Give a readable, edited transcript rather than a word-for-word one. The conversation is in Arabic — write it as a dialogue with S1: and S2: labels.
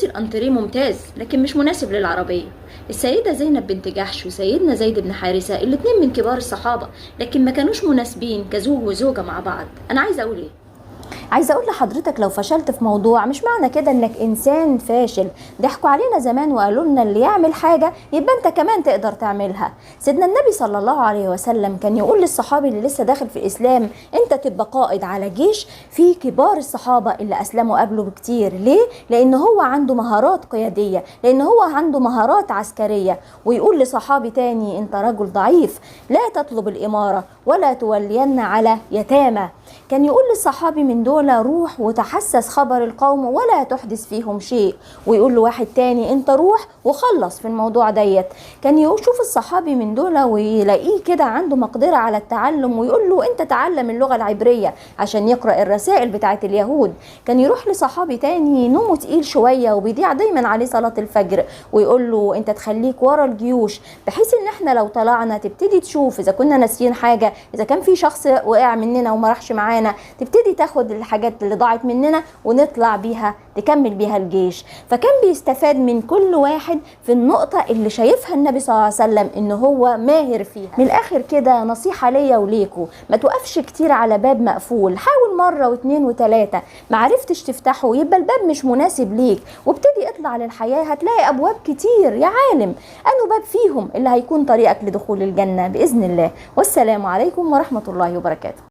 S1: الأنتريه ممتاز لكن مش مناسب للعربية. السيدة زينب بنت جحش وسيدنا زيد بن حارثة الاتنين من كبار الصحابة، لكن ما كانوش مناسبين كزوج وزوجة مع بعض. أنا عايزة أقول إيه؟
S2: عايزه اقول لحضرتك لو فشلت في موضوع مش معنى كده انك انسان فاشل. ضحكوا علينا زمان وقالوا لنا اللي يعمل حاجه يبقى انت كمان تقدر تعملها. سيدنا النبي صلى الله عليه وسلم كان يقول للصحابي اللي لسه داخل في الاسلام انت تبقى قائد على جيش في كبار الصحابه اللي اسلموا قبله بكتير. ليه؟ لان هو عنده مهارات قياديه، لان هو عنده مهارات عسكريه. ويقول لصحابي تاني انت رجل ضعيف لا تطلب الاماره ولا تولين على يتامى. كان يقول للصحابي من دول روح وتحسس خبر القوم ولا تحدث فيهم شيء. ويقول له واحد تاني انت روح وخلص في الموضوع ديت. كان يشوف الصحابي من دول ويلاقيه كده عنده مقدرة على التعلم ويقول له انت تعلم اللغة العبرية عشان يقرأ الرسائل بتاعت اليهود. كان يروح لصحابي تاني نومه تقيل شوية وبيضيع دايما عليه صلاة الفجر ويقول له انت تخليك ورا الجيوش بحيث ان احنا لو طلعنا تبتدي تشوف اذا كنا ناسيين حاجة، اذا كان في شخص وقع مننا وما راحش معانا تبتدي تاخد الحاجات اللي ضاعت مننا ونطلع بيها تكمل بيها الجيش. فكان بيستفاد من كل واحد في النقطة اللي شايفها النبي صلى الله عليه وسلم ان هو ماهر فيها. من الاخر كده نصيحة ليا وليكوا، ما توقفش كتير على باب مقفول. حاول مرة واثنين وثلاثة، ما عرفتش تفتحه يبقى الباب مش مناسب ليك، وابتدي اطلع للحياة هتلاقي ابواب كتير يا عالم انه باب فيهم اللي هيكون طريقك لدخول الجنة بإذن الله. والسلام عليكم ورحمة الله وبركاته.